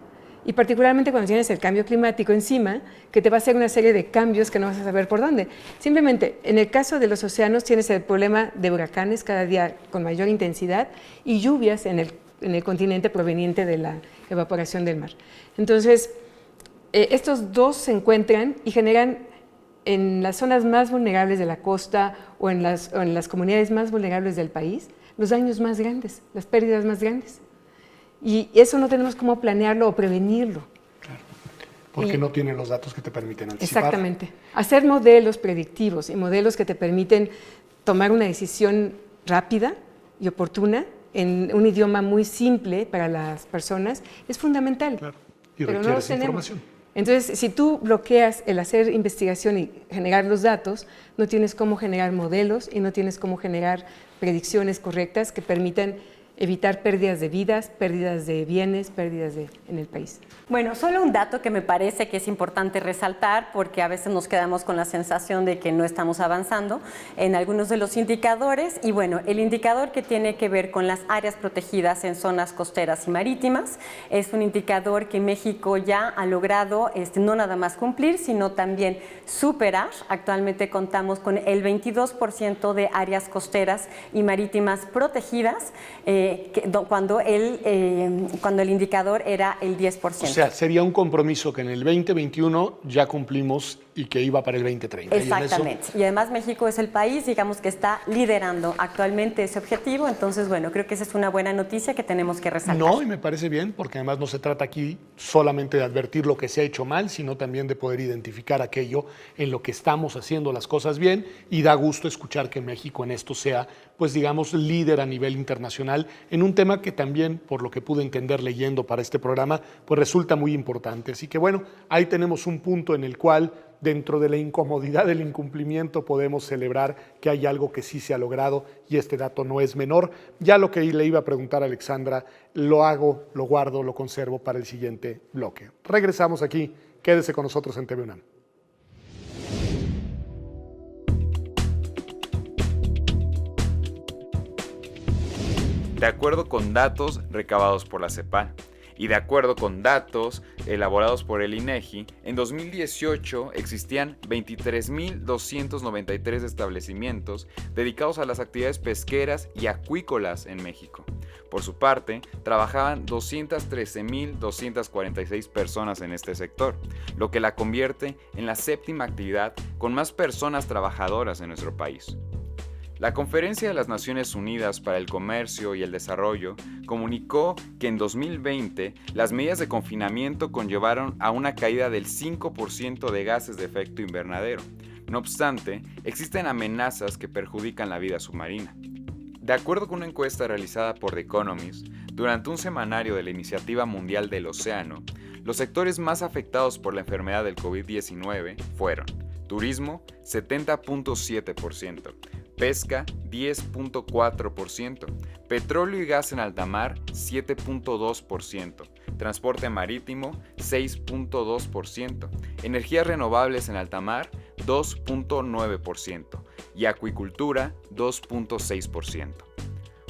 Y particularmente cuando tienes el cambio climático encima, que te va a hacer una serie de cambios que no vas a saber por dónde. Simplemente, en el caso de los océanos tienes el problema de huracanes cada día con mayor intensidad y lluvias en el continente proveniente de la evaporación del mar. Entonces, estos dos se encuentran y generan en las zonas más vulnerables de la costa o en las comunidades más vulnerables del país los daños más grandes, las pérdidas más grandes. Y eso no tenemos cómo planearlo o prevenirlo. Claro, porque no tienen los datos que te permiten anticipar. Exactamente. Hacer modelos predictivos y modelos que te permiten tomar una decisión rápida y oportuna en un idioma muy simple para las personas es fundamental. Claro, y pero requiere no esa información. Entonces, si tú bloqueas el hacer investigación y generar los datos, no tienes cómo generar modelos y no tienes cómo generar predicciones correctas que permitan evitar pérdidas de vidas, pérdidas de bienes, pérdidas en el país. Bueno, solo un dato que me parece que es importante resaltar, porque a veces nos quedamos con la sensación de que no estamos avanzando en algunos de los indicadores. Y bueno, el indicador que tiene que ver con las áreas protegidas en zonas costeras y marítimas es un indicador que México ya ha logrado no nada más cumplir, sino también superar. Actualmente contamos con el 22% de áreas costeras y marítimas protegidas, cuando el indicador era el 10%. O sea, sería un compromiso que en el 2021 ya cumplimos y que iba para el 2030. Exactamente. Y además México es el país, digamos, que está liderando actualmente ese objetivo. Entonces, bueno, creo que esa es una buena noticia que tenemos que resaltar. No, y me parece bien, porque además no se trata aquí solamente de advertir lo que se ha hecho mal, sino también de poder identificar aquello en lo que estamos haciendo las cosas bien, y da gusto escuchar que México en esto sea, pues digamos, líder a nivel internacional en un tema que también, por lo que pude entender leyendo para este programa, pues resulta muy importante. Así que bueno, ahí tenemos un punto en el cual, dentro de la incomodidad del incumplimiento, podemos celebrar que hay algo que sí se ha logrado, y este dato no es menor. Ya lo que le iba a preguntar a Alexandra, lo hago, lo guardo, lo conservo para el siguiente bloque. Regresamos aquí, quédese con nosotros en TV UNAM. De acuerdo con datos recabados por la CEPAL y de acuerdo con datos elaborados por el INEGI, en 2018 existían 23.293 establecimientos dedicados a las actividades pesqueras y acuícolas en México. Por su parte, trabajaban 213.246 personas en este sector, lo que la convierte en la séptima actividad con más personas trabajadoras en nuestro país. La Conferencia de las Naciones Unidas para el Comercio y el Desarrollo comunicó que en 2020 las medidas de confinamiento conllevaron a una caída del 5% de gases de efecto invernadero. No obstante, existen amenazas que perjudican la vida submarina. De acuerdo con una encuesta realizada por The Economist, durante un semanario de la Iniciativa Mundial del Océano, los sectores más afectados por la enfermedad del COVID-19 fueron turismo, 70.7%, pesca, 10.4%, petróleo y gas en alta mar, 7.2%, transporte marítimo, 6.2%, energías renovables en alta mar, 2.9% y acuicultura, 2.6%.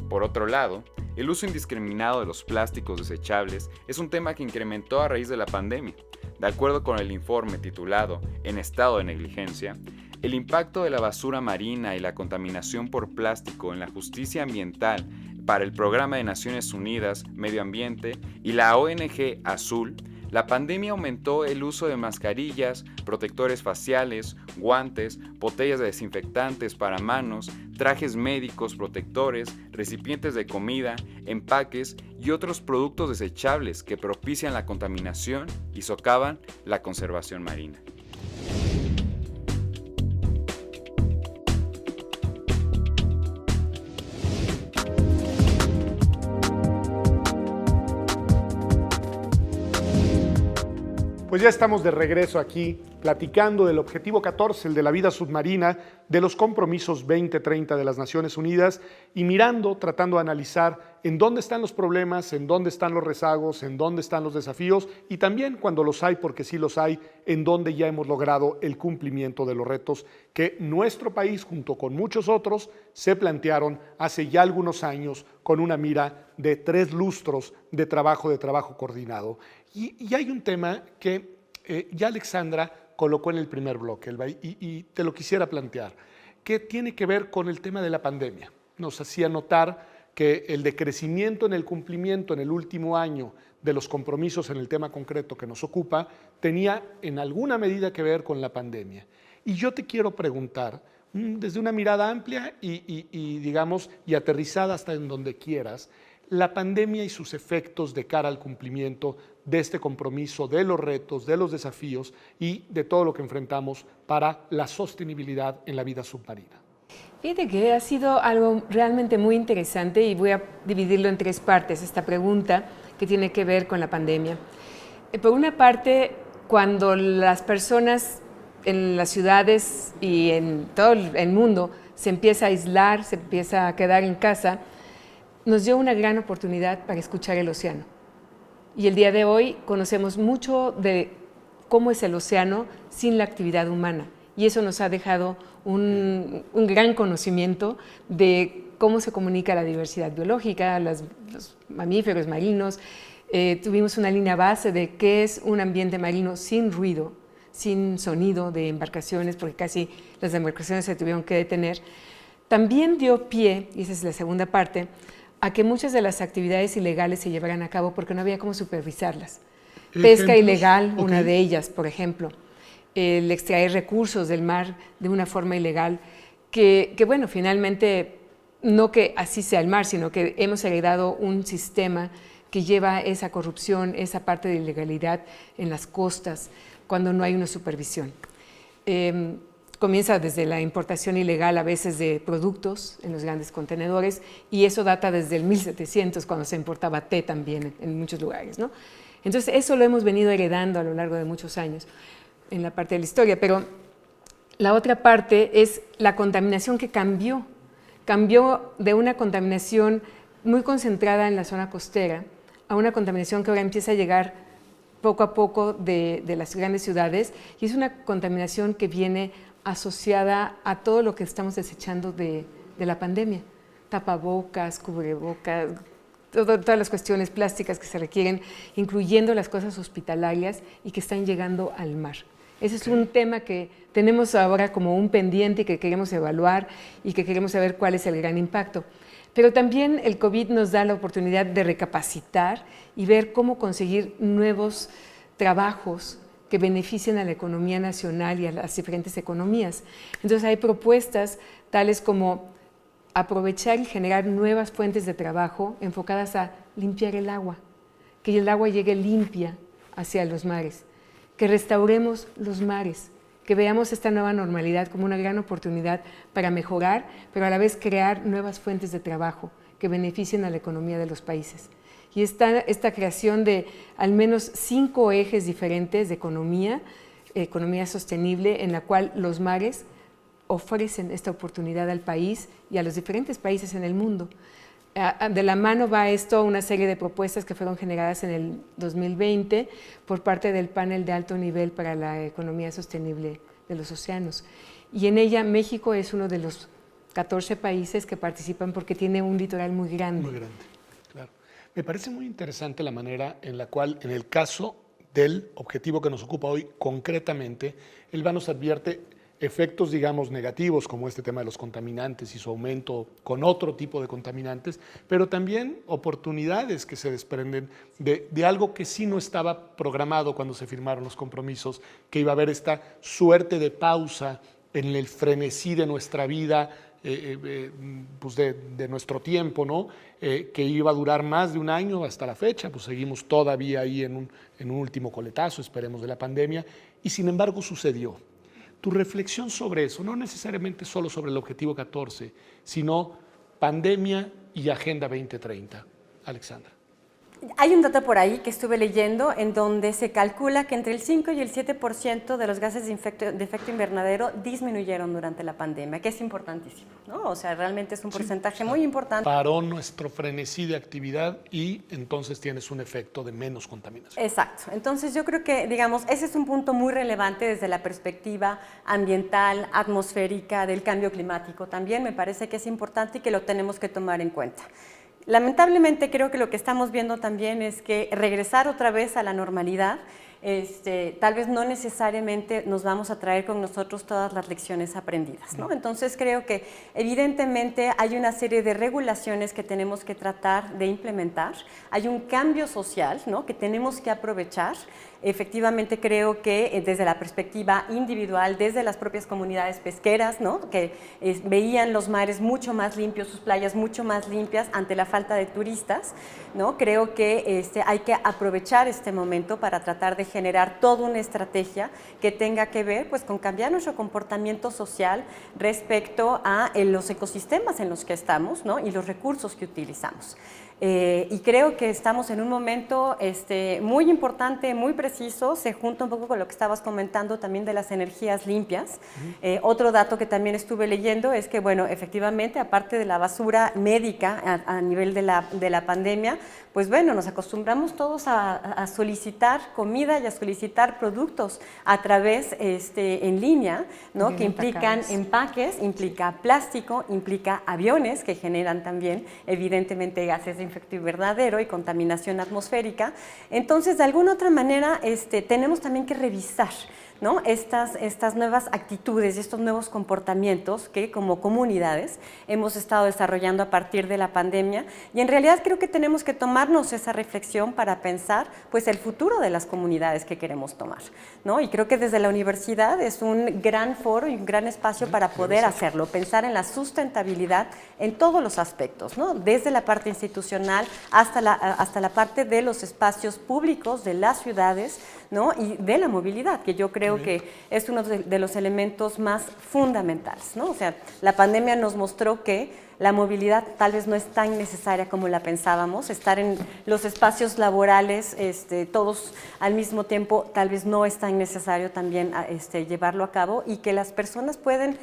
Por otro lado, el uso indiscriminado de los plásticos desechables es un tema que incrementó a raíz de la pandemia. De acuerdo con el informe titulado En estado de negligencia, el impacto de la basura marina y la contaminación por plástico en la justicia ambiental para el Programa de Naciones Unidas Medio Ambiente y la ONG Azul, la pandemia aumentó el uso de mascarillas, protectores faciales, guantes, botellas de desinfectantes para manos, trajes médicos protectores, recipientes de comida, empaques y otros productos desechables que propician la contaminación y socavan la conservación marina. Pues ya estamos de regreso aquí platicando del objetivo 14, el de la vida submarina, de los compromisos 2030 de las Naciones Unidas y mirando, tratando de analizar en dónde están los problemas, en dónde están los rezagos, en dónde están los desafíos y también cuando los hay, porque sí los hay, en dónde ya hemos logrado el cumplimiento de los retos que nuestro país, junto con muchos otros, se plantearon hace ya algunos años con una mira de 3 lustros de trabajo coordinado. Y hay un tema que ya Alexandra colocó en el primer bloque, y te lo quisiera plantear, que tiene que ver con el tema de la pandemia. Nos hacía notar que el decrecimiento en el cumplimiento en el último año de los compromisos en el tema concreto que nos ocupa tenía en alguna medida que ver con la pandemia. Y yo te quiero preguntar, desde una mirada amplia y aterrizada hasta en donde quieras, la pandemia y sus efectos de cara al cumplimiento de este compromiso, de los retos, de los desafíos y de todo lo que enfrentamos para la sostenibilidad en la vida submarina. Fíjate que ha sido algo realmente muy interesante y voy a dividirlo en 3 partes, esta pregunta que tiene que ver con la pandemia. Por una parte, cuando las personas en las ciudades y en todo el mundo se empieza a aislar, se empieza a quedar en casa, nos dio una gran oportunidad para escuchar el océano. Y el día de hoy conocemos mucho de cómo es el océano sin la actividad humana. Y eso nos ha dejado un gran conocimiento de cómo se comunica la diversidad biológica, los mamíferos marinos. Tuvimos una línea base de qué es un ambiente marino sin ruido, sin sonido de embarcaciones, porque casi las embarcaciones se tuvieron que detener. También dio pie, y esa es la segunda parte, a que muchas de las actividades ilegales se llevaran a cabo porque no había cómo supervisarlas. Pesca ilegal, una de ellas, por ejemplo. El extraer recursos del mar de una forma ilegal, que bueno, finalmente, no que así sea el mar, sino que hemos heredado un sistema que lleva esa corrupción, esa parte de ilegalidad en las costas, cuando no hay una supervisión. Comienza desde la importación ilegal a veces de productos en los grandes contenedores y eso data desde el 1700 cuando se importaba té también en muchos lugares, ¿no? Entonces eso lo hemos venido heredando a lo largo de muchos años en la parte de la historia, pero la otra parte es la contaminación que cambió de una contaminación muy concentrada en la zona costera a una contaminación que ahora empieza a llegar poco a poco de las grandes ciudades y es una contaminación que viene asociada a todo lo que estamos desechando de la pandemia, tapabocas, cubrebocas, todas las cuestiones plásticas que se requieren, incluyendo las cosas hospitalarias y que están llegando al mar. Ese es un tema que tenemos ahora como un pendiente y que queremos evaluar y que queremos saber cuál es el gran impacto. Pero también el COVID nos da la oportunidad de recapacitar y ver cómo conseguir nuevos trabajos que beneficien a la economía nacional y a las diferentes economías. Entonces hay propuestas tales como aprovechar y generar nuevas fuentes de trabajo enfocadas a limpiar el agua, que el agua llegue limpia hacia los mares, que restauremos los mares, que veamos esta nueva normalidad como una gran oportunidad para mejorar, pero a la vez crear nuevas fuentes de trabajo que beneficien a la economía de los países. Y esta creación de al menos 5 ejes diferentes de economía sostenible, en la cual los mares ofrecen esta oportunidad al país y a los diferentes países en el mundo. De la mano va esto, una serie de propuestas que fueron generadas en el 2020 por parte del panel de alto nivel para la economía sostenible de los océanos. Y en ella México es uno de los 14 países que participan porque tiene un litoral muy grande. Muy grande, claro. Me parece muy interesante la manera en la cual, en el caso del objetivo que nos ocupa hoy concretamente, el BAN nos advierte efectos, digamos, negativos, como este tema de los contaminantes y su aumento con otro tipo de contaminantes, pero también oportunidades que se desprenden de algo que sí no estaba programado cuando se firmaron los compromisos, que iba a haber esta suerte de pausa en el frenesí de nuestra vida, pues de nuestro tiempo, ¿no? Que iba a durar más de un año hasta la fecha, pues seguimos todavía ahí en un último coletazo, esperemos, de la pandemia, y sin embargo sucedió. Tu reflexión sobre eso, no necesariamente solo sobre el objetivo 14, sino pandemia y Agenda 2030. Alexandra. Hay un dato por ahí que estuve leyendo en donde se calcula que entre el 5 y el 7% de los gases de efecto invernadero disminuyeron durante la pandemia, que es importantísimo, ¿no? O sea, realmente es un porcentaje muy importante. Paró nuestro frenesí de actividad y entonces tienes un efecto de menos contaminación. Exacto. Entonces yo creo que, digamos, ese es un punto muy relevante desde la perspectiva ambiental, atmosférica, del cambio climático. También me parece que es importante y que lo tenemos que tomar en cuenta. Lamentablemente creo que lo que estamos viendo también es que regresar otra vez a la normalidad, tal vez no necesariamente nos vamos a traer con nosotros todas las lecciones aprendidas, ¿no? Entonces creo que evidentemente hay una serie de regulaciones que tenemos que tratar de implementar, hay un cambio social, ¿no?, que tenemos que aprovechar. Efectivamente creo que desde la perspectiva individual, desde las propias comunidades pesqueras, ¿no?, que veían los mares mucho más limpios, sus playas mucho más limpias ante la falta de turistas, ¿no? Creo que hay que aprovechar este momento para tratar de generar toda una estrategia que tenga que ver, pues, con cambiar nuestro comportamiento social respecto a los ecosistemas en los que estamos, ¿no?, y los recursos que utilizamos. Y creo que estamos en un momento muy importante, muy preciso, se junta un poco con lo que estabas comentando también de las energías limpias. Otro dato que también estuve leyendo es que, bueno, efectivamente, aparte de la basura médica a nivel de la pandemia, pues bueno, nos acostumbramos todos a solicitar comida y a solicitar productos a través en línea, ¿no?, bien, que implican empaques, implica plástico, implica aviones que generan también, evidentemente, gases de efecto invernadero y contaminación atmosférica. Entonces, de alguna otra manera, tenemos también que revisar, ¿no?, estas nuevas actitudes y estos nuevos comportamientos que como comunidades hemos estado desarrollando a partir de la pandemia, y en realidad creo que tenemos que tomarnos esa reflexión para pensar, pues, el futuro de las comunidades que queremos tomar, ¿no? Y creo que desde la universidad es un gran foro y un gran espacio para poder hacerlo, pensar en la sustentabilidad en todos los aspectos, ¿no?, desde la parte institucional hasta la parte de los espacios públicos, de las ciudades, ¿no?, y de la movilidad, que yo creo que es uno de los elementos más fundamentales, ¿no? O sea, la pandemia nos mostró que la movilidad tal vez no es tan necesaria como la pensábamos, estar en los espacios laborales todos al mismo tiempo tal vez no es tan necesario también llevarlo a cabo, y que las personas pueden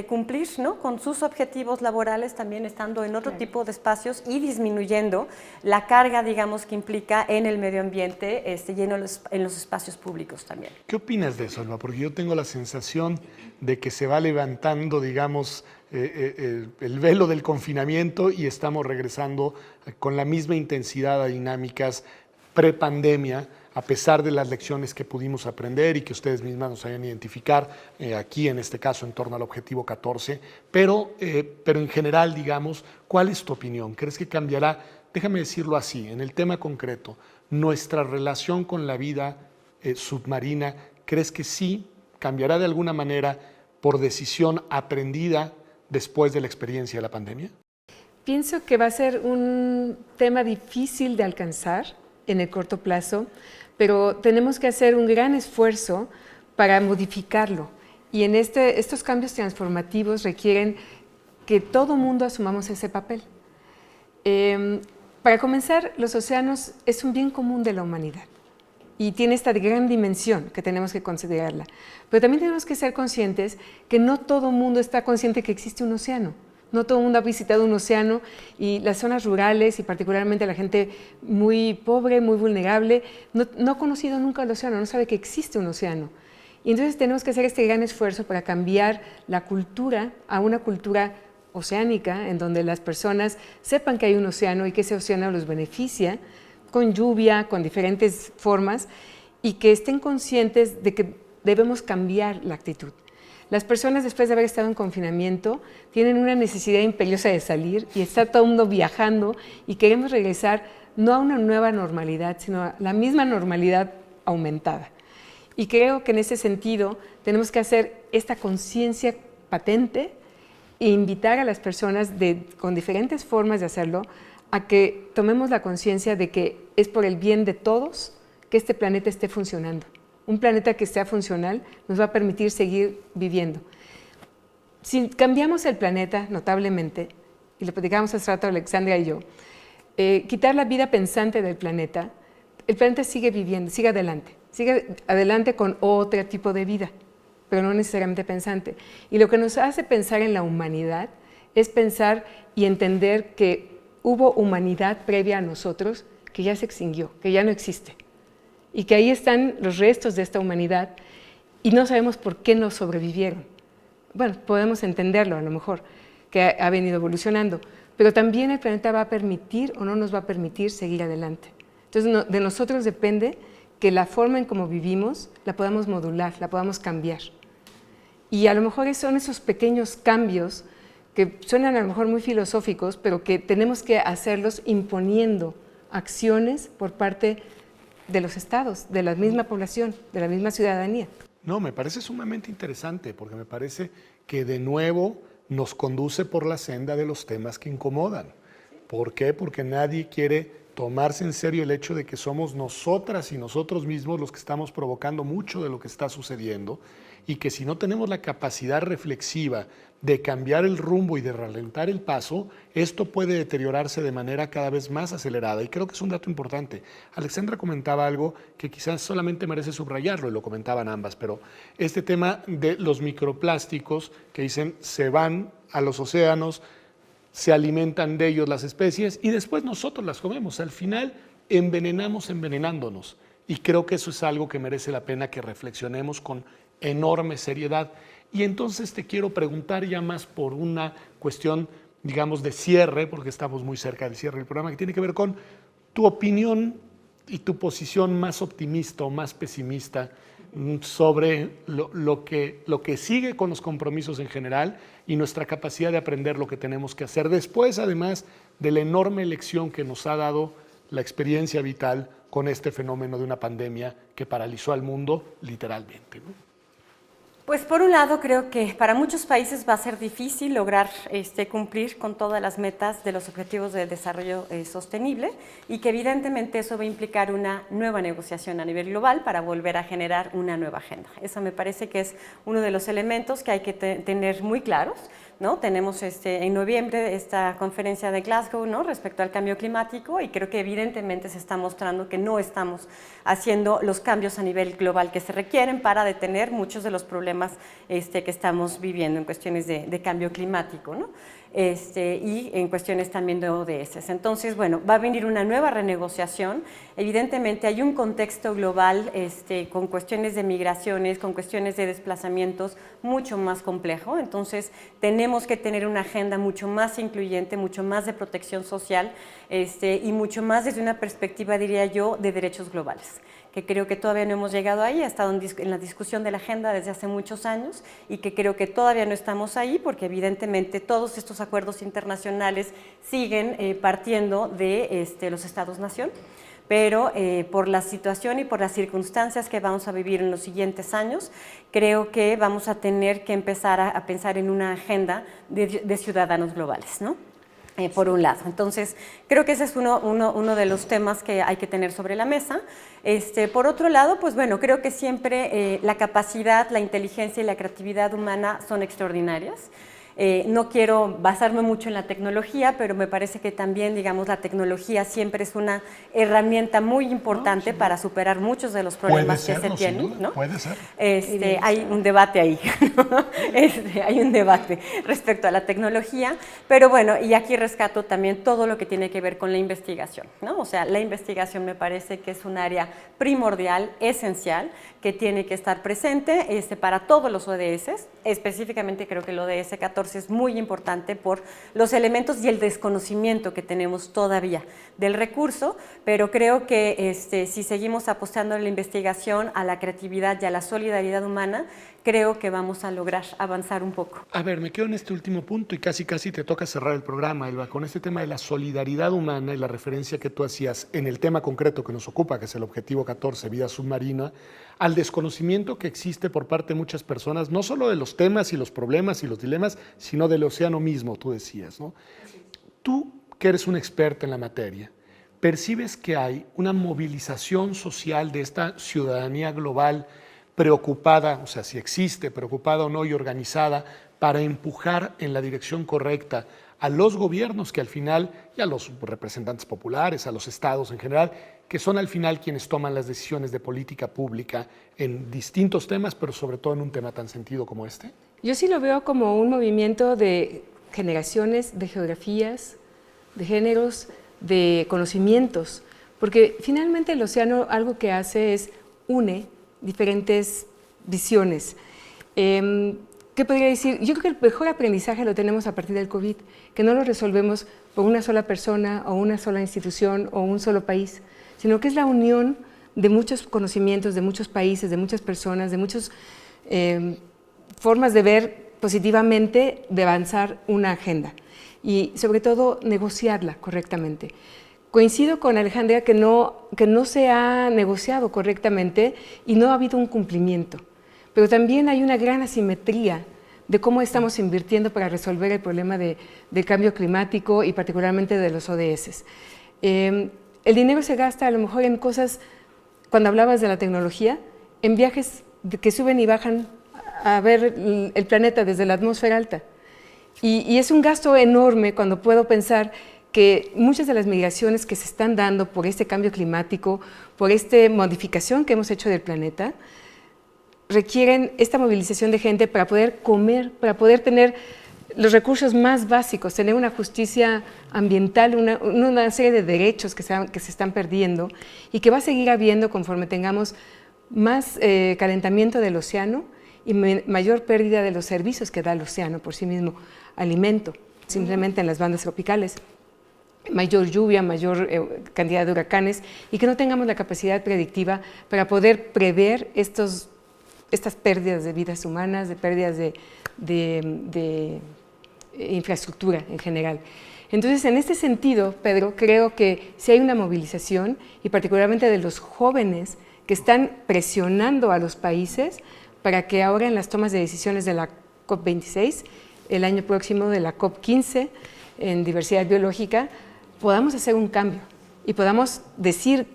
cumplir, ¿no?, con sus objetivos laborales también estando en otro tipo de espacios y disminuyendo la carga, digamos, que implica en el medio ambiente y en los espacios públicos también. ¿Qué opinas de eso, Alba? Porque yo tengo la sensación de que se va levantando, digamos, el velo del confinamiento y estamos regresando con la misma intensidad a dinámicas prepandemia, a pesar de las lecciones que pudimos aprender y que ustedes mismas nos hayan identificar aquí, en este caso, en torno al objetivo 14, pero en general, digamos, ¿cuál es tu opinión? ¿Crees que cambiará, déjame decirlo así, en el tema concreto, nuestra relación con la vida submarina? ¿Crees que sí cambiará de alguna manera por decisión aprendida después de la experiencia de la pandemia? Pienso que va a ser un tema difícil de alcanzar en el corto plazo, pero tenemos que hacer un gran esfuerzo para modificarlo. Y en estos cambios transformativos requieren que todo mundo asumamos ese papel. Para comenzar, los océanos es un bien común de la humanidad y tiene esta gran dimensión que tenemos que considerarla. Pero también tenemos que ser conscientes que no todo el mundo está consciente que existe un océano. No todo el mundo ha visitado un océano y las zonas rurales y particularmente la gente muy pobre, muy vulnerable, no ha conocido nunca el océano, no sabe que existe un océano. Y entonces tenemos que hacer este gran esfuerzo para cambiar la cultura a una cultura oceánica, en donde las personas sepan que hay un océano y que ese océano los beneficia con lluvia, con diferentes formas, y que estén conscientes de que debemos cambiar la actitud. Las personas, después de haber estado en confinamiento, tienen una necesidad imperiosa de salir y está todo el mundo viajando y queremos regresar no a una nueva normalidad, sino a la misma normalidad aumentada. Y creo que en ese sentido tenemos que hacer esta conciencia patente e invitar a las personas con diferentes formas de hacerlo a que tomemos la conciencia de que es por el bien de todos que este planeta esté funcionando. Un planeta que sea funcional nos va a permitir seguir viviendo. Si cambiamos el planeta notablemente, y lo platicábamos hace rato Alexandra y yo, quitar la vida pensante del planeta, el planeta sigue viviendo, sigue adelante con otro tipo de vida, pero no necesariamente pensante. Y lo que nos hace pensar en la humanidad es pensar y entender que hubo humanidad previa a nosotros que ya se extinguió, que ya no existe. Y que ahí están los restos de esta humanidad y no sabemos por qué no sobrevivieron. Bueno, podemos entenderlo a lo mejor, que ha venido evolucionando, pero también el planeta va a permitir o no nos va a permitir seguir adelante. Entonces, de nosotros depende que la forma en cómo vivimos la podamos modular, la podamos cambiar. Y a lo mejor son esos pequeños cambios que suenan a lo mejor muy filosóficos, pero que tenemos que hacerlos imponiendo acciones por parte de los estados, de la misma población, de la misma ciudadanía. No, me parece sumamente interesante, porque me parece que de nuevo nos conduce por la senda de los temas que incomodan. ¿Por qué? Porque nadie quiere tomarse en serio el hecho de que somos nosotras y nosotros mismos los que estamos provocando mucho de lo que está sucediendo y que si no tenemos la capacidad reflexiva de cambiar el rumbo y de ralentar el paso, esto puede deteriorarse de manera cada vez más acelerada. Y creo que es un dato importante. Alexandra comentaba algo que quizás solamente merece subrayarlo, y lo comentaban ambas, pero este tema de los microplásticos que dicen se van a los océanos, se alimentan de ellos las especies y después nosotros las comemos. Al final envenenamos envenenándonos. Y creo que eso es algo que merece la pena que reflexionemos con enorme seriedad. Y entonces te quiero preguntar ya más por una cuestión, digamos, de cierre, porque estamos muy cerca del cierre del programa, que tiene que ver con tu opinión y tu posición más optimista o más pesimista sobre lo que sigue con los compromisos en general y nuestra capacidad de aprender lo que tenemos que hacer después, además de la enorme lección que nos ha dado la experiencia vital con este fenómeno de una pandemia que paralizó al mundo literalmente, ¿no? Pues por un lado creo que para muchos países va a ser difícil lograr cumplir con todas las metas de los objetivos de desarrollo sostenible y que evidentemente eso va a implicar una nueva negociación a nivel global para volver a generar una nueva agenda. Eso me parece que es uno de los elementos que hay que tener muy claros, ¿no? Tenemos en noviembre esta conferencia de Glasgow, ¿no? Respecto al cambio climático y creo que evidentemente se está mostrando que no estamos haciendo los cambios a nivel global que se requieren para detener muchos de los problemas que estamos viviendo en cuestiones de cambio climático, ¿no? Y en cuestiones también de ODS. Entonces, bueno, va a venir una nueva renegociación. Evidentemente hay un contexto global con cuestiones de migraciones, con cuestiones de desplazamientos mucho más complejo. Entonces, tenemos que tener una agenda mucho más incluyente, mucho más de protección social y mucho más desde una perspectiva, diría yo, de derechos globales, que creo que todavía no hemos llegado ahí, ha estado en la discusión de la agenda desde hace muchos años y que creo que todavía no estamos ahí porque evidentemente todos estos acuerdos internacionales siguen partiendo de los Estados-nación, pero por la situación y por las circunstancias que vamos a vivir en los siguientes años, creo que vamos a tener que empezar a pensar en una agenda de ciudadanos globales, ¿no? por un lado. Entonces, creo que ese es uno de los temas que hay que tener sobre la mesa. Por otro lado, pues bueno, creo que siempre la capacidad, la inteligencia y la creatividad humana son extraordinarias. No quiero basarme mucho en la tecnología, pero me parece que también, digamos, la tecnología siempre es una herramienta muy importante para superar muchos de los problemas que se tienen, ¿no? Puede ser. Hay un debate ahí, ¿no? Hay un debate respecto a la tecnología, pero bueno, y aquí rescato también todo lo que tiene que ver con la investigación, ¿no? O sea, la investigación me parece que es un área primordial, esencial, que tiene que estar presente para todos los ODS. Específicamente creo que el ODS 14 es muy importante por los elementos y el desconocimiento que tenemos todavía del recurso, pero creo que si seguimos apostando a la investigación, a la creatividad y a la solidaridad humana, creo que vamos a lograr avanzar un poco. A ver, me quedo en este último punto y casi te toca cerrar el programa, Elba, con este tema de la solidaridad humana y la referencia que tú hacías en el tema concreto que nos ocupa, que es el objetivo 14, vida submarina, al desconocimiento que existe por parte de muchas personas, no solo de los temas y los problemas y los dilemas, sino del océano mismo, tú decías, ¿no? Tú, que eres una experta en la materia, ¿percibes que hay una movilización social de esta ciudadanía global preocupada, o sea, si existe, preocupada o no y organizada, para empujar en la dirección correcta a los gobiernos que al final, y a los representantes populares, a los estados en general, que son al final quienes toman las decisiones de política pública en distintos temas, pero sobre todo en un tema tan sentido como este? Yo sí lo veo como un movimiento de generaciones, de geografías, de géneros, de conocimientos, porque finalmente el océano algo que hace es une diferentes visiones. ¿Qué podría decir? Yo creo que el mejor aprendizaje lo tenemos a partir del COVID, que no lo resolvemos por una sola persona o una sola institución o un solo país, sino que es la unión de muchos conocimientos, de muchos países, de muchas personas, de muchas formas de ver positivamente, de avanzar una agenda y sobre todo negociarla correctamente. Coincido con Alejandra que no se ha negociado correctamente y no ha habido un cumplimiento, pero también hay una gran asimetría de cómo estamos invirtiendo para resolver el problema del cambio climático y particularmente de los ODS. El dinero se gasta a lo mejor en cosas, cuando hablabas de la tecnología, en viajes que suben y bajan a ver el planeta desde la atmósfera alta. Y es un gasto enorme cuando puedo pensar que muchas de las migraciones que se están dando por este cambio climático, por esta modificación que hemos hecho del planeta, requieren esta movilización de gente para poder comer, para poder tener los recursos más básicos, tener una justicia ambiental, una serie de derechos que se están perdiendo y que va a seguir habiendo conforme tengamos más calentamiento del océano y mayor pérdida de los servicios que da el océano por sí mismo, alimento, simplemente en las bandas tropicales, mayor lluvia, mayor cantidad de huracanes y que no tengamos la capacidad predictiva para poder prever estas pérdidas de vidas humanas, de pérdidas de infraestructura en general. Entonces, en este sentido, Pedro, creo que sí hay una movilización y particularmente de los jóvenes que están presionando a los países para que ahora en las tomas de decisiones de la COP26, el año próximo de la COP15 en diversidad biológica, podamos hacer un cambio y podamos decir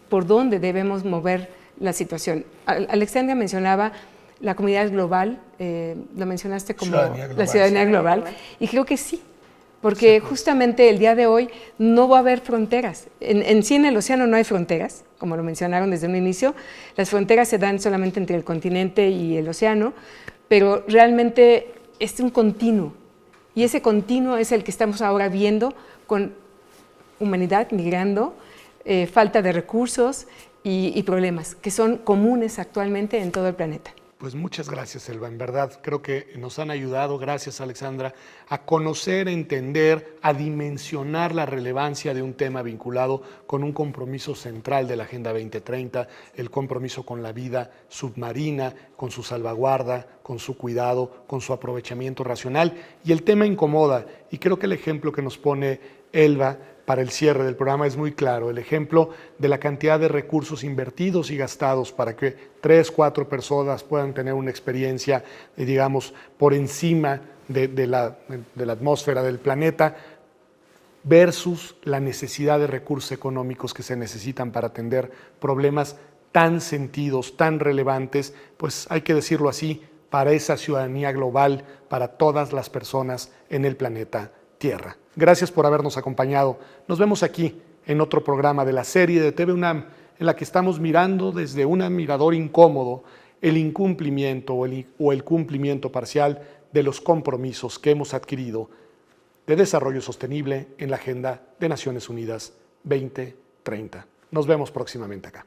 por dónde debemos mover la situación. Alexandra mencionaba la comunidad global, lo mencionaste como la ciudadanía global, y creo que sí, porque justamente el día de hoy no va a haber fronteras. En sí en el océano no hay fronteras, como lo mencionaron desde un inicio, las fronteras se dan solamente entre el continente y el océano, pero realmente es un continuo, y ese continuo es el que estamos ahora viendo con humanidad migrando, falta de recursos y problemas que son comunes actualmente en todo el planeta. Pues muchas gracias, Elba. En verdad, creo que nos han ayudado, gracias Alexandra, a conocer, a entender, a dimensionar la relevancia de un tema vinculado con un compromiso central de la Agenda 2030, el compromiso con la vida submarina, con su salvaguarda, con su cuidado, con su aprovechamiento racional. Y el tema incomoda, y creo que el ejemplo que nos pone Elba para el cierre del programa es muy claro, el ejemplo de la cantidad de recursos invertidos y gastados para que 3, 4 personas puedan tener una experiencia, digamos, por encima de la atmósfera del planeta, versus la necesidad de recursos económicos que se necesitan para atender problemas tan sentidos, tan relevantes, pues hay que decirlo así, para esa ciudadanía global, para todas las personas en el planeta Tierra. Gracias por habernos acompañado. Nos vemos aquí en otro programa de la serie de TV UNAM, en la que estamos mirando desde un mirador incómodo el incumplimiento o el cumplimiento parcial de los compromisos que hemos adquirido de desarrollo sostenible en la Agenda de Naciones Unidas 2030. Nos vemos próximamente acá.